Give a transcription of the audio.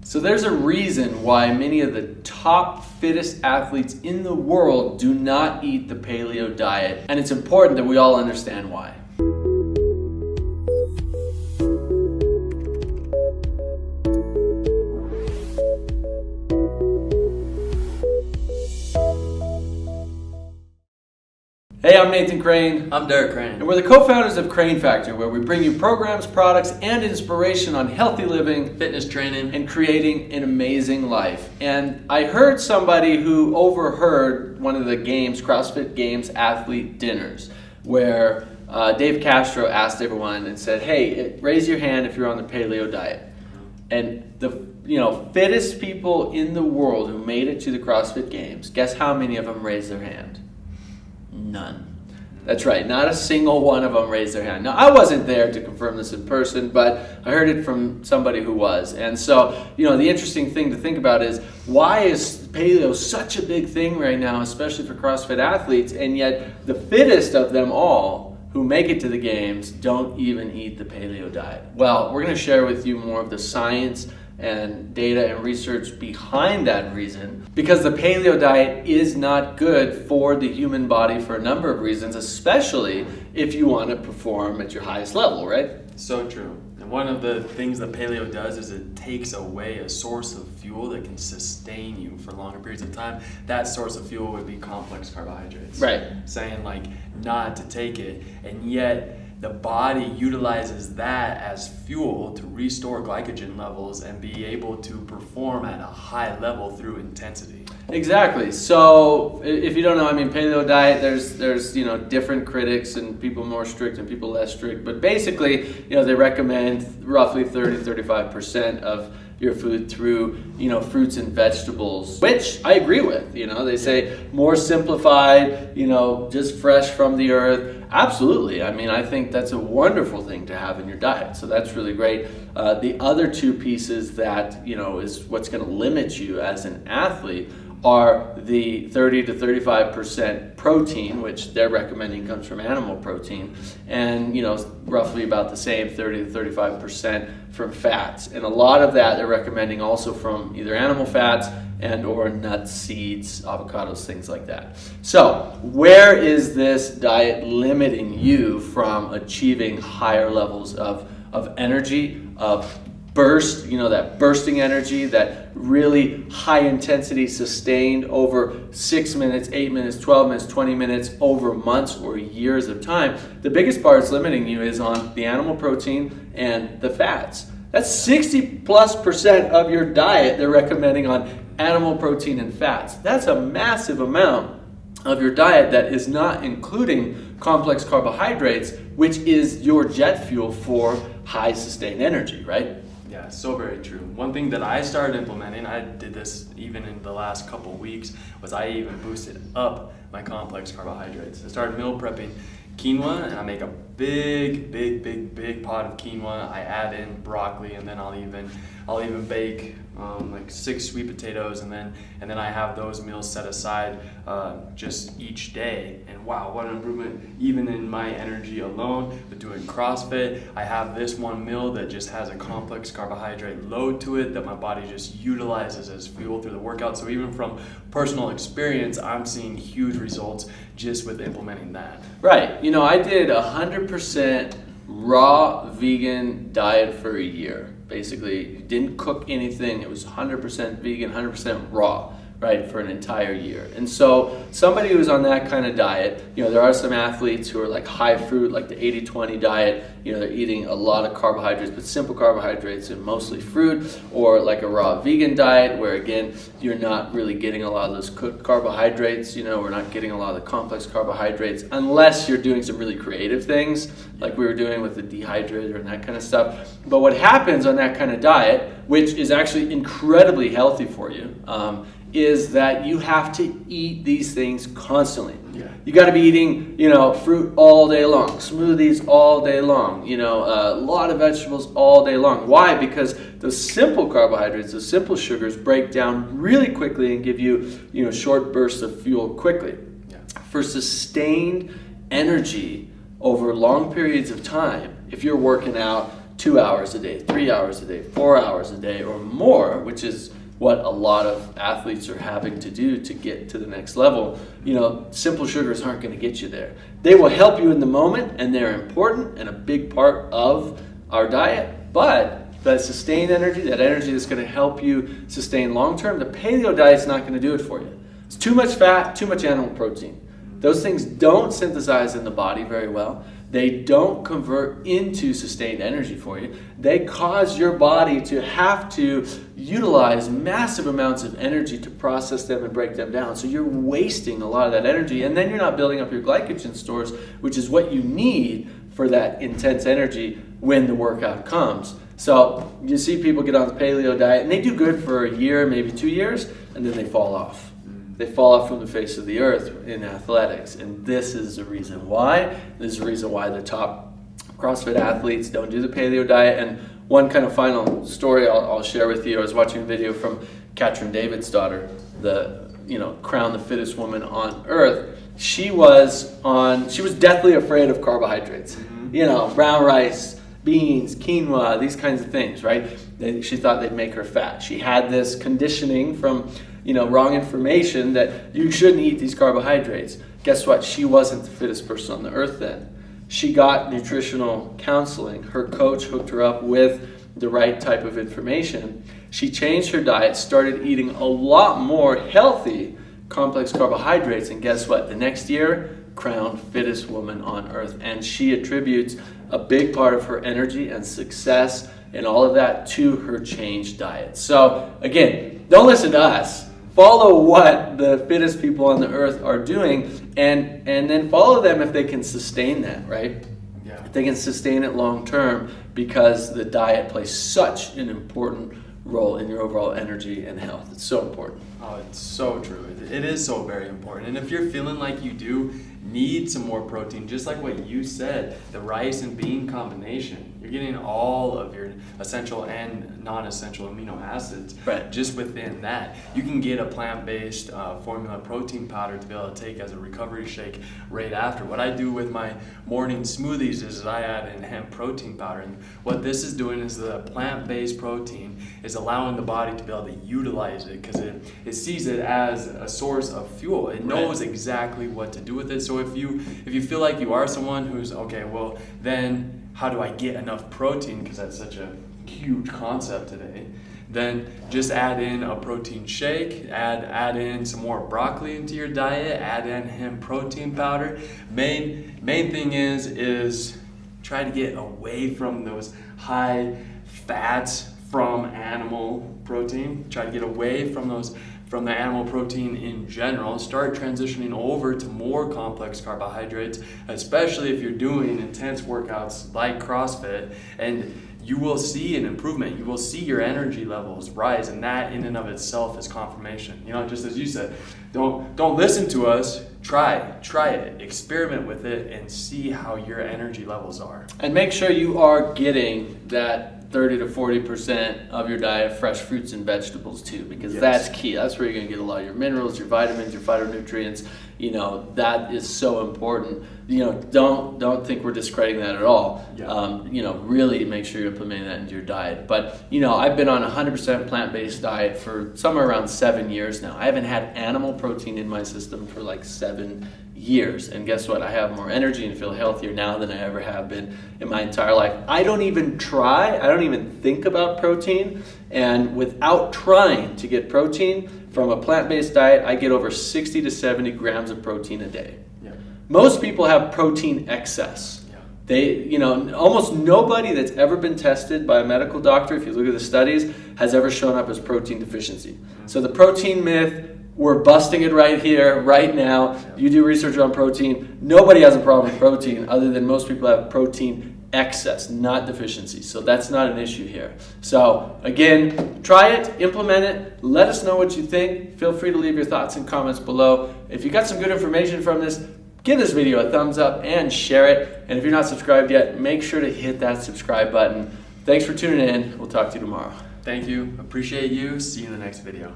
So there's a reason why many of the top fittest athletes in the world do not eat the paleo diet, and it's important that we all understand why. Hey, I'm Nathan Crane. I'm Derek Crane. And we're the co-founders of Crane Factor, where we bring you programs, products, and inspiration on healthy living, fitness training, and creating an amazing life. And I heard somebody who overheard one of the games, CrossFit Games athlete dinners, where Dave Castro asked everyone and said, hey, raise your hand if you're on the paleo diet. And the fittest people in the world who made it to the CrossFit Games, guess how many of them raised their hand? None. That's right, not a single one of them raised their hand. Now, I wasn't there to confirm this in person, but I heard it from somebody who was. And so, the interesting thing to think about is, why is paleo such a big thing right now, especially for CrossFit athletes, and yet the fittest of them all who make it to the games don't even eat the paleo diet? Well, we're going to share with you more of the science and data and research behind that reason, because the paleo diet is not good for the human body for a number of reasons, especially if you want to perform at your highest level, right? So true. And one of the things that paleo does is it takes away a source of fuel that can sustain you for longer periods of time. That source of fuel would be complex carbohydrates. Right. Saying not to take it, and yet the body utilizes that as fuel to restore glycogen levels and be able to perform at a high level through intensity. Exactly. So if you don't know, paleo diet, there's different critics and people more strict and people less strict, but basically, they recommend roughly 30-35% of your food through, fruits and vegetables, which I agree with. They say more simplified, just fresh from the earth. Absolutely. I think that's a wonderful thing to have in your diet. So that's really great. The other two pieces that, is what's going to limit you as an athlete are the 30-35% protein, which they're recommending comes from animal protein, and roughly about the same 30-35% from fats. And a lot of that they're recommending also from either animal fats and or nuts, seeds, avocados, things like that. So where is this diet limiting you from achieving higher levels of energy, of burst, that bursting energy, that really high intensity sustained over 6 minutes, 8 minutes, 12 minutes, 20 minutes, over months or years of time? The biggest part that's limiting you is on the animal protein and the fats. That's 60+% of your diet they're recommending on animal protein and fats. That's a massive amount of your diet that is not including complex carbohydrates, which is your jet fuel for high sustained energy, right? Yeah, so very true. One thing that I started implementing, I did this even in the last couple weeks, was I even boosted up my complex carbohydrates. I started meal prepping quinoa, and I make a big pot of quinoa. I add in broccoli, and then I'll even bake 6 sweet potatoes, and then I have those meals set aside just each day. And wow, what an improvement even in my energy alone. But doing CrossFit, I have this one meal that just has a complex carbohydrate load to it that my body just utilizes as fuel through the workout. So even from personal experience, I'm seeing huge results just with implementing that. Right. I did 100% raw vegan diet for a year. Basically, didn't cook anything. It was 100% vegan, 100% raw, right, for an entire year. And so somebody who's on that kind of diet, there are some athletes who are like high fruit, like the 80-20 diet, they're eating a lot of carbohydrates, but simple carbohydrates and mostly fruit, or like a raw vegan diet where, again, you're not really getting a lot of those cooked carbohydrates. We're not getting a lot of the complex carbohydrates unless you're doing some really creative things like we were doing with the dehydrator and that kind of stuff. But what happens on that kind of diet, which is actually incredibly healthy for you, is that you have to eat these things constantly. Yeah. You got to be eating, fruit all day long, smoothies all day long, a lot of vegetables all day long. Why? Because those simple carbohydrates, those simple sugars break down really quickly and give you, short bursts of fuel quickly. Yeah. For sustained energy over long periods of time, if you're working out 2 hours a day, 3 hours a day, 4 hours a day or more, which is what a lot of athletes are having to do to get to the next level, simple sugars aren't going to get you there. They will help you in the moment, and they're important and a big part of our diet, but that sustained energy, that energy that's going to help you sustain long-term, the paleo diet's not going to do it for you. It's too much fat, too much animal protein. Those things don't synthesize in the body very well. They don't convert into sustained energy for you. They cause your body to have to utilize massive amounts of energy to process them and break them down. So you're wasting a lot of that energy, and then you're not building up your glycogen stores, which is what you need for that intense energy when the workout comes. So you see people get on the paleo diet, and they do good for a year, maybe 2 years, and then they fall off. They fall off from the face of the earth in athletics, and this is the reason why. This is the reason why the top CrossFit athletes don't do the paleo diet. And one kind of final story I'll share with you. I was watching a video from Katrin David's daughter, the crowned the fittest woman on earth. She was deathly afraid of carbohydrates. Brown rice, beans, quinoa, these kinds of things, right? She thought they'd make her fat. She had this conditioning from wrong information that you shouldn't eat these carbohydrates. Guess what? She wasn't the fittest person on the earth then. She got nutritional counseling. Her coach hooked her up with the right type of information. She changed her diet, started eating a lot more healthy complex carbohydrates, and guess what? The next year, crowned fittest woman on earth. And she attributes a big part of her energy and success and all of that to her changed diet. So again, don't listen to us. Follow what the fittest people on the earth are doing, and then follow them if they can sustain that, right? Yeah. If they can sustain it long term, because the diet plays such an important role in your overall energy and health. It's so important. Oh, it's so true. It is so very important. And if you're feeling like you do need some more protein, just like what you said, the rice and bean combination, you're getting all of your essential and non-essential amino acids just within that. You can get a plant-based formula protein powder to be able to take as a recovery shake right after. What I do with my morning smoothies is I add in hemp protein powder. And what this is doing is the plant-based protein is allowing the body to be able to utilize it, because it sees it as a source of fuel. It knows exactly what to do with it. So if you feel like you are someone who's, okay, well, then how do I get enough protein, because that's such a huge concept today, then just add in a protein shake, add in some more broccoli into your diet, add in hemp protein powder. Main thing is try to get away from those high fats from animal protein. Try to get away from the animal protein in general. Start transitioning over to more complex carbohydrates, especially if you're doing intense workouts like CrossFit, and you will see an improvement. You will see your energy levels rise, and that in and of itself is confirmation. Just as you said, don't listen to us. Try it, experiment with it, and see how your energy levels are. And make sure you are getting that 30 to 40% of your diet fresh fruits and vegetables too, because that's key. That's where you're going to get a lot of your minerals, your vitamins, your phytonutrients. That is so important. Don't think we're discrediting that at all. Really make sure you're implementing that into your diet. But I've been on a 100% plant-based diet for somewhere around 7 years now. I haven't had animal protein in my system for like 7 years, and guess what? I have more energy and feel healthier now than I ever have been in my entire life. I don't even think about protein, and without trying to get protein from a plant-based diet, I get over 60 to 70 grams of protein a day. Most people have protein excess. Almost nobody that's ever been tested by a medical doctor, if you look at the studies, has ever shown up as protein deficiency. So the protein myth, we're busting it right here, right now. You do research on protein. Nobody has a problem with protein, other than most people have protein excess, not deficiency. So that's not an issue here. So again, try it, implement it. Let us know what you think. Feel free to leave your thoughts and comments below. If you got some good information from this, give this video a thumbs up and share it. And if you're not subscribed yet, make sure to hit that subscribe button. Thanks for tuning in. We'll talk to you tomorrow. Thank you. Appreciate you. See you in the next video.